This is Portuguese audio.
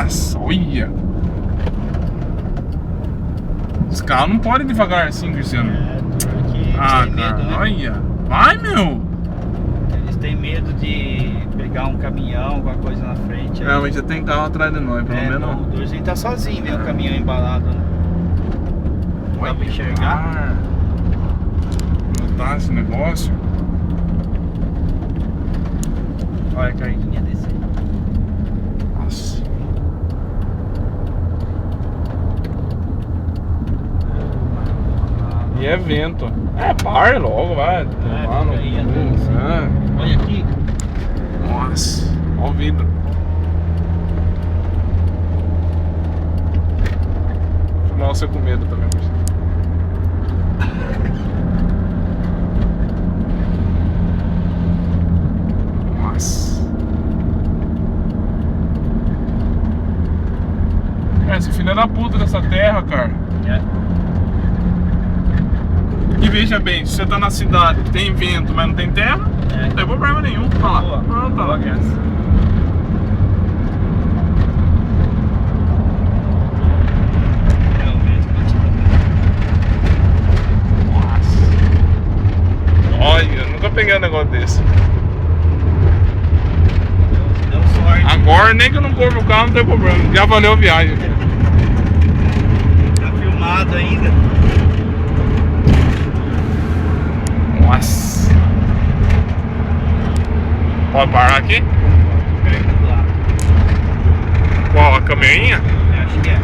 Nossa, olha. Os carros não podem devagar assim, Cristiano. Porque Ah, eles têm cara, medo, né? olha. Vai, meu. Eles têm medo de pegar um caminhão, alguma coisa na frente. É, mas já tem carro atrás de nós, pelo menos. Não, o 2 ele tá sozinho, vem o caminhão embalado. Não dá pra enxergar. Não tá esse negócio. Olha, Carlinha descer. Nossa. E é vento. É, para logo, vai. Tomar no cu. Olha aqui. Nossa. Olha o vidro. Nossa, eu com medo também. Nossa. Esse filho é da puta dessa terra, cara. E veja bem, se você tá na cidade, tem vento, mas não tem terra, não tem problema nenhum. Olha lá. Pronto, tá lá. Nossa. Olha, eu nunca peguei um negócio desse. Deu sorte. Agora nem que eu não corro o carro, não tem problema. Já valeu a viagem. Tá filmado ainda. Nossa. Pode parar aqui? Qual? A caminhonha? Acho que é.